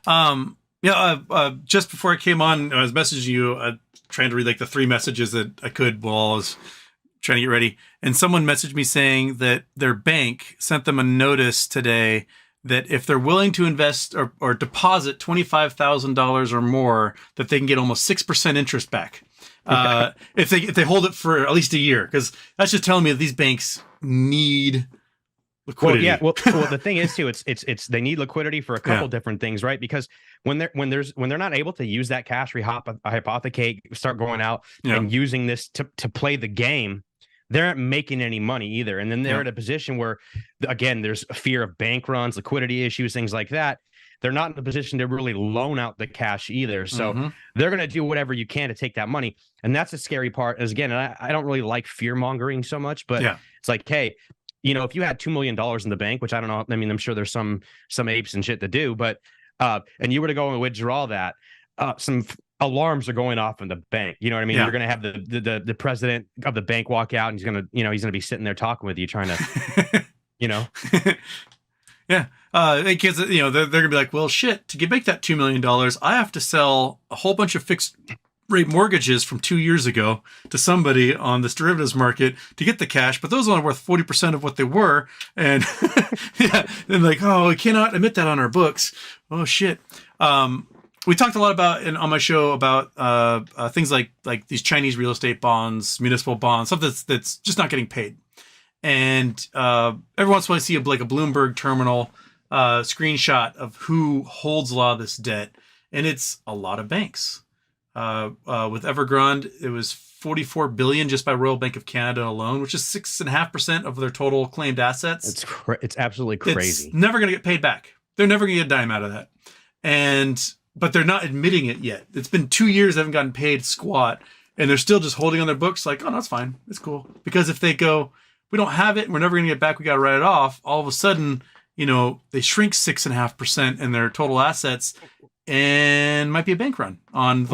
Just before I came on, I was messaging you, trying to read like the 3 messages that I could while I was trying to get ready. And someone messaged me saying that their bank sent them a notice today that if they're willing to invest or deposit $25,000 or more, that they can get almost 6% interest back. If they hold it for at least a year, because that's just telling me that these banks need liquidity. Well, the thing is too, it's they need liquidity for a couple different things, right? Because when they're not able to use that cash, hypothecate, start going out and using this to play the game, they aren't making any money either. And then they're in a position where, again, there's a fear of bank runs, liquidity issues, things like that. They're not in a position to really loan out the cash either. So they're going to do whatever you can to take that money. And that's the scary part. Is again, I don't really like fear mongering so much, but it's like, hey, if you had $2 million in the bank, which I don't know, I mean, I'm sure there's some apes and shit to do, but and you were to go and withdraw that, some alarms are going off in the bank. You know what I mean? You're going to have the president of the bank walk out, and he's going to be sitting there talking with you, trying to, because they're gonna be like, well, shit, to make that $2 million, I have to sell a whole bunch of fixed rate mortgages from 2 years ago to somebody on this derivatives market to get the cash, but those are only worth 40% of what they were. And they're like, oh, we cannot admit that on our books. Oh shit. We talked a lot about on my show about things like these Chinese real estate bonds, municipal bonds, stuff that's just not getting paid. And every once in a while I see a Bloomberg terminal screenshot of who holds a lot of this debt, and it's a lot of banks. With Evergrande, it was $44 billion just by Royal Bank of Canada alone, which is 6.5% of their total claimed assets. It's absolutely crazy. It's never going to get paid back. They're never going to get a dime out of that. But they're not admitting it yet. It's been 2 years, they haven't gotten paid squat, and they're still just holding on their books like, oh, no, it's fine. It's cool. Because if they go, we don't have it, and we're never going to get back, we got to write it off, all of a sudden, they shrink 6.5% in their total assets, and might be a bank run on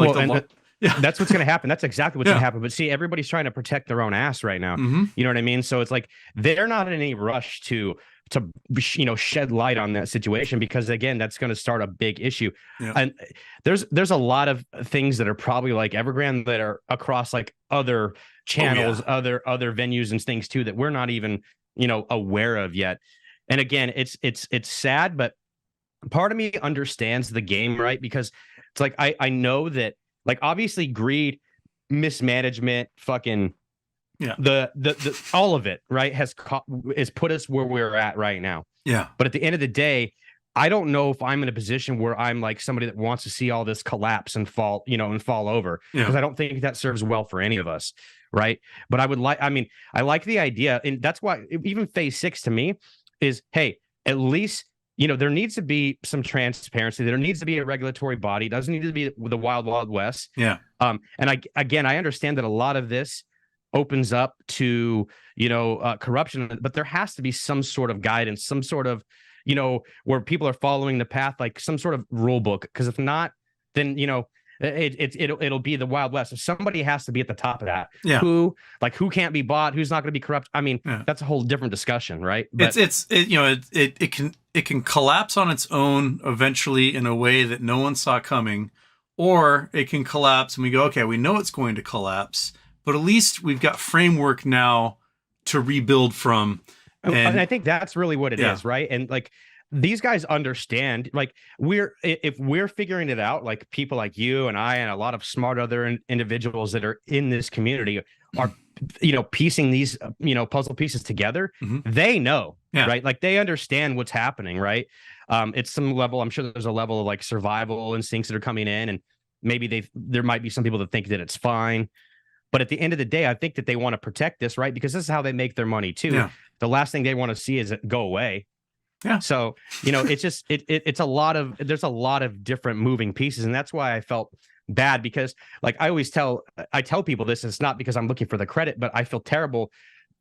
that's what's going to happen. That's exactly what's going to happen. But see, everybody's trying to protect their own ass right now. You know what I mean? So it's like they're not in any rush to shed light on that situation, because again, that's going to start a big issue. And there's a lot of things that are probably like Evergrande that are across like other channels, other venues and things too, that we're not even aware of yet. And again, it's sad, but part of me understands the game, right? Because it's like I know that, like, obviously greed, mismanagement, fucking the all of it, right, has put us where we're at right now. But at the end of the day, I don't know if I'm in a position where I'm like somebody that wants to see all this collapse and fall over, because I don't think that serves well for any of us, right? But I like the idea, and that's why even phase 6 to me is, hey, at least there needs to be some transparency. There needs to be a regulatory body. It doesn't need to be the wild, wild west. And I understand that a lot of this opens up to, corruption, but there has to be some sort of guidance, some sort of, where people are following the path, like some sort of rule book. Because if not, then, it'll be the Wild West. If somebody has to be at the top of that, who can't be bought, who's not going to be corrupt. I mean, that's a whole different discussion, right? But it can collapse on its own eventually in a way that no one saw coming, or it can collapse and we go, okay, we know it's going to collapse, but at least we've got framework now to rebuild from. And I think that's really what it is, right? And like, these guys understand, like, if we're figuring it out, like people like you and I and a lot of smart other individuals that are in this community are, piecing these, puzzle pieces together, they know, right? Like, they understand what's happening, right? It's some level, I'm sure there's a level of like survival instincts that are coming in, and maybe there might be some people that think that it's fine. But at the end of the day, I think that they want to protect this, right? Because this is how they make their money too. The last thing they want to see is it go away. So, it's just, it's a lot of, there's a lot of different moving pieces. And that's why I felt bad, because like I tell people this, it's not because I'm looking for the credit, but I feel terrible.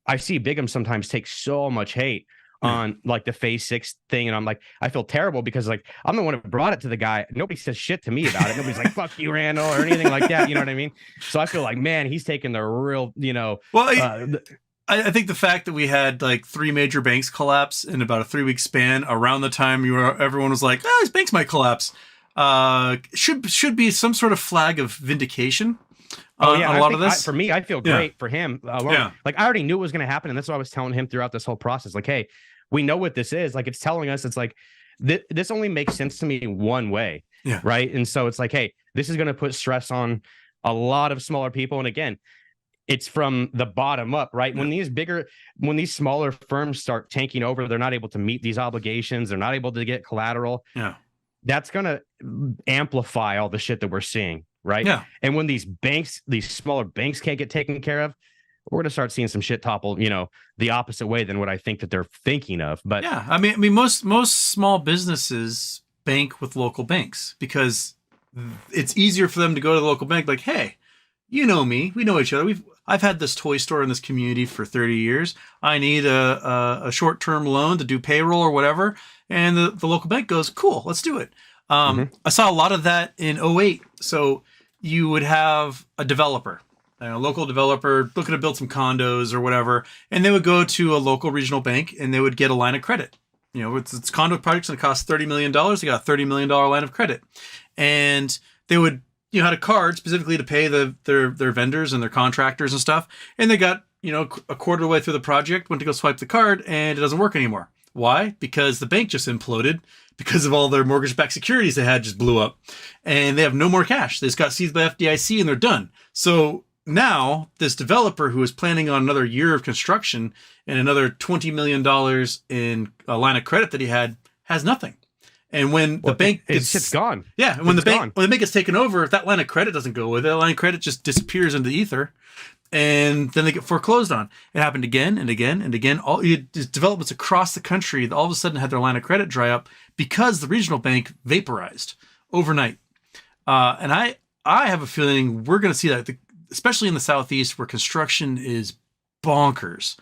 I see Bigum sometimes take so much hate on like the phase 6 thing. And I'm like, I feel terrible because like, I'm the one who brought it to the guy. Nobody says shit to me about it. Nobody's like, fuck you, Randall, or anything like that. You know what I mean? So I feel like, man, he's taking the real, I think the fact that we had like 3 major banks collapse in about a 3-week span around the time everyone was like, these banks might collapse. should be some sort of flag of vindication. Oh yeah, on a lot of this. for me, I feel great for him. Yeah. Like I already knew it was going to happen, and that's what I was telling him throughout this whole process. Like, hey, we know what this is. Like, it's telling us, it's like this only makes sense to me one way. Yeah. Right. And so it's like, hey, this is going to put stress on a lot of smaller people. And again, it's from the bottom up, right? Yeah. When these smaller firms start tanking over, they're not able to meet these obligations. They're not able to get collateral. Yeah. That's going to amplify all the shit that we're seeing. Right. Yeah. And when these smaller banks can't get taken care of, we're going to start seeing some shit topple, the opposite way than what I think that they're thinking of. But yeah, I mean, most small businesses bank with local banks because it's easier for them to go to the local bank. Like, hey, you know me, we know each other. I've had this toy store in this community for 30 years. I need a short-term loan to do payroll or whatever. And the local bank goes, cool, let's do it. I saw a lot of that in 2008. So you would have a developer, a local developer looking to build some condos or whatever, and they would go to a local regional bank and they would get a line of credit. It's condo projects and it costs $30 million. They got a $30 million line of credit. And they would, had a card specifically to pay their vendors and their contractors and stuff. And they got, a quarter of the way through the project, went to go swipe the card and it doesn't work anymore. Why? Because the bank just imploded because of all their mortgage-backed securities they had just blew up. And they have no more cash. They just got seized by FDIC and they're done. So now this developer who is planning on another year of construction and another $20 million in a line of credit that he had has nothing. And when the bank it's gone. Yeah. And when the bank gets taken over, if that line of credit doesn't go with it, that line of credit just disappears into the ether. And then they get foreclosed on. It happened again and again and again. All developments across the country all of a sudden had their line of credit dry up because the regional bank vaporized overnight. And I have a feeling we're going to see that, especially in the Southeast where construction is bonkers.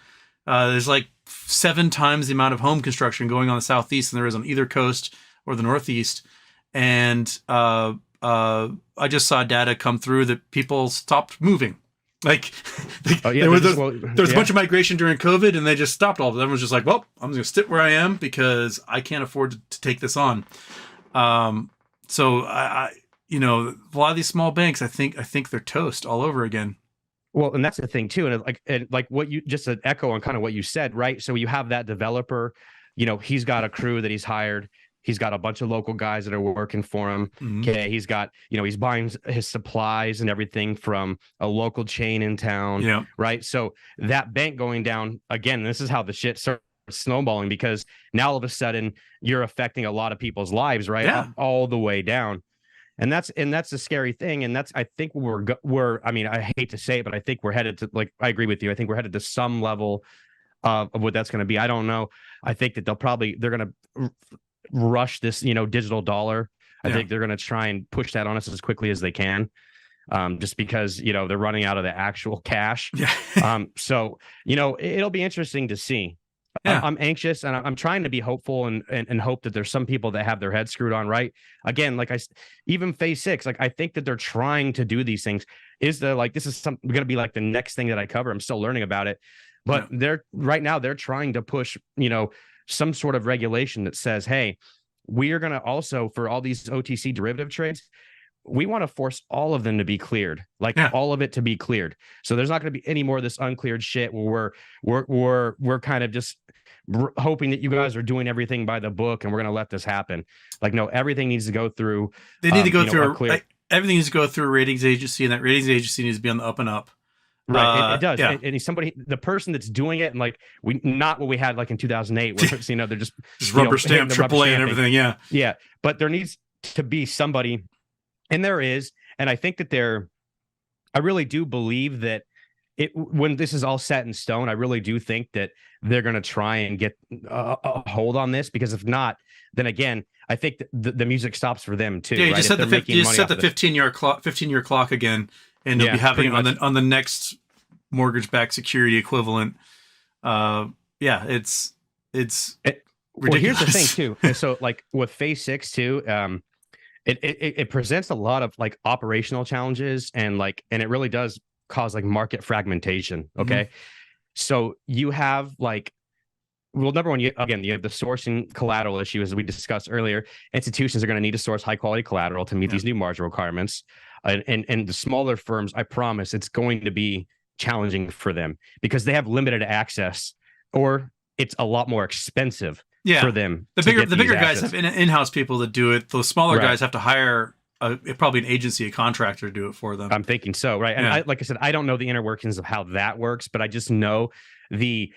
There's like 7 times the amount of home construction going on the Southeast than there is on either coast or the Northeast. And I just saw data come through that people stopped moving. Like, there was a bunch of migration during COVID, and they just stopped all of it. Everyone's just like, well, I'm just going to sit where I am because I can't afford to take this on. So a lot of these small banks, I think they're toast all over again. Well, and that's the thing too, and like what you just to echo on kind of what you said, right? So you have that developer, he's got a crew that he's hired. He's got a bunch of local guys that are working for him. Mm-hmm. Okay. He's got, he's buying his supplies and everything from a local chain in town. Yeah. Right. So that bank going down again, this is how the shit starts snowballing because now all of a sudden you're affecting a lot of people's lives, right? Yeah. All the way down. And that's a scary thing. And I think I mean, I hate to say it, but I think we're headed to, like, I agree with you. I think we're headed to some level of what that's going to be. I don't know. I think that they're going to rush this, digital dollar. I think they're going to try and push that on us as quickly as they can. Just because, they're running out of the actual cash. Yeah. So, it'll be interesting to see. Yeah. I'm anxious and I'm trying to be hopeful and hope that there's some people that have their heads screwed on right. Again, even phase 6, like I think that they're trying to do these things. This is going to be like the next thing that I cover. I'm still learning about it, but they're trying to push, some sort of regulation that says, hey, we are going to also, for all these OTC derivative trades, we want to force all of them to be cleared, all of it to be cleared. So there's not going to be any more of this uncleared shit where we're kind of just hoping that you guys are doing everything by the book and we're going to let this happen. Like, no, everything needs to go through. They need to go through everything needs to go through a ratings agency, and that ratings agency needs to be on the up and up. Right, it does. Yeah. And the person that's doing it, and not what we had like in 2008, where they're just rubber stamp, AAA and everything. Yeah, yeah. But there needs to be somebody, and there is, and I think that I really do believe that when this is all set in stone, I really do think that they're going to try and get a hold on this, because if not, then again, I think that the music stops for them too. Yeah, you right? just set the 15-year clock again. And you'll be having it on the next mortgage-backed security equivalent. It's ridiculous. Well, here's the thing too. And so, like with phase 6 too, it presents a lot of like operational challenges and it really does cause like market fragmentation. Okay, so you have like well, number one, you have the sourcing collateral issue, as we discussed earlier. Institutions are going to need to source high quality collateral to meet these new margin requirements. And the smaller firms, I promise, it's going to be challenging for them because they have limited access, or it's a lot more expensive for them. The bigger guys have in-house people that do it. Those smaller guys have to hire probably an agency, a contractor to do it for them. I'm thinking so, right? And like I said, I don't know the inner workings of how that works, but I just know the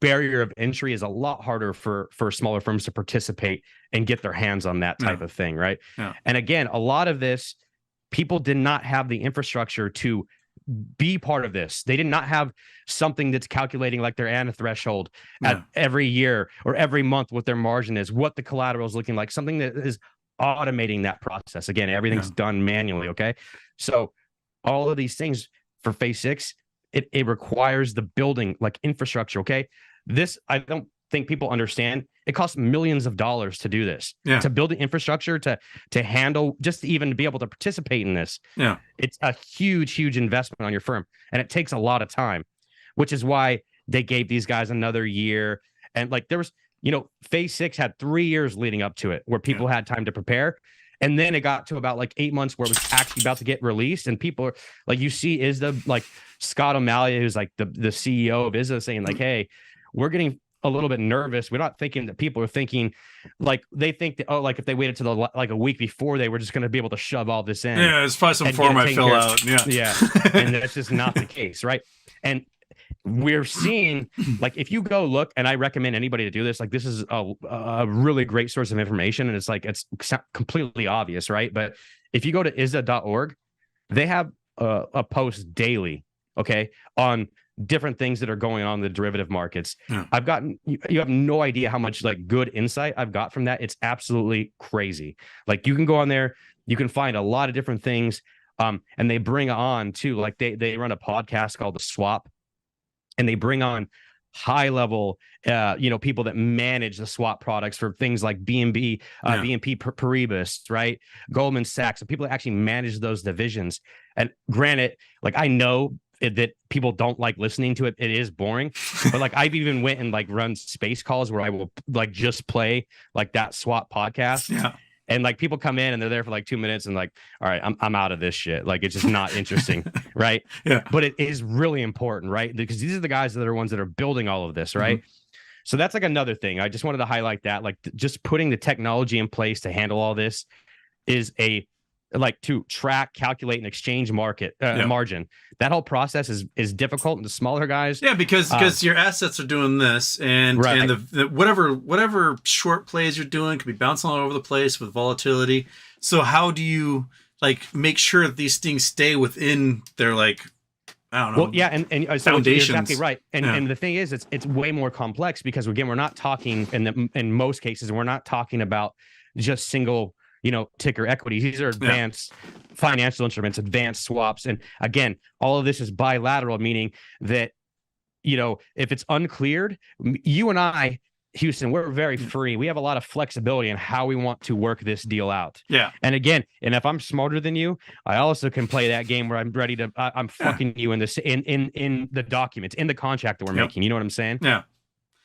barrier of entry is a lot harder for smaller firms to participate and get their hands on that type of thing, right? And again, a lot of this, people did not have the infrastructure to be part of this. They did not have something that's calculating like their ANA threshold at every year or every month, what their margin is, what the collateral is looking like, something that is automating that process. Again, everything's done manually. Okay. So all of these things for phase 6, it requires the building like infrastructure. Okay. This, I don't think people understand. It costs millions of dollars to do this, to build the infrastructure, to handle, just to even be able to participate in this. It's a huge investment on your firm. And it takes a lot of time, which is why they gave these guys another year. And like there was, phase 6 had 3 years leading up to it where people had time to prepare. And then it got to about like 8 months where it was actually about to get released. And people are like, you see ISDA, like Scott O'Malley, who's like the CEO of ISDA, saying like, hey, we're getting a little bit nervous. We're not thinking that people are thinking like they think that, like if they waited to like a week before, they were just going to be able to shove all this in. Yeah, it's probably some form I fill out. And that's just not the case, right? And we're seeing, like, if you go look, and I recommend anybody to do this, like this is a really great source of information, and it's like it's completely obvious, right? But if you go to ISDA.org, they have a post daily, okay, on different things that are going on in the derivative markets. I've gotten, you have no idea how much like good insight I've got from that. It's absolutely crazy. Like you can go on there, you can find a lot of different things. And they bring on too, like they run a podcast called The Swap, and they bring on high level, people that manage the swap products for things like BNP Paribas, right? Goldman Sachs, and people that actually manage those divisions. And granted, like I know that people don't like listening to it. It is boring, but like I've even went and like run space calls where I will like just play like that swap podcast. And like people come in and they're there for like 2 minutes and like, all right, I'm out of this shit. Like it's just not interesting. Right. But it is really important, right? Because these are the guys that are ones that are building all of this, right? So that's like another thing. I just wanted to highlight that, like just putting the technology in place to handle all this is like to track, calculate, and exchange market margin. That whole process is difficult, and the smaller guys, because your assets are doing this, and the whatever short plays you're doing could be bouncing all over the place with volatility. So how do you like make sure that these things stay within their like, I don't know. Well, and so foundations. You're exactly right. And the thing is, it's way more complex because again, we're not talking in most cases, we're not talking about just single ticker equities. These are advanced financial instruments, advanced swaps. And again, all of this is bilateral, meaning that, if it's uncleared, you and I, Houston, we're very free. We have a lot of flexibility in how we want to work this deal out. And again, and if I'm smarter than you, I also can play that game where I'm ready to, I'm fucking you in this, in the documents, in the contract that we're making. You know what I'm saying?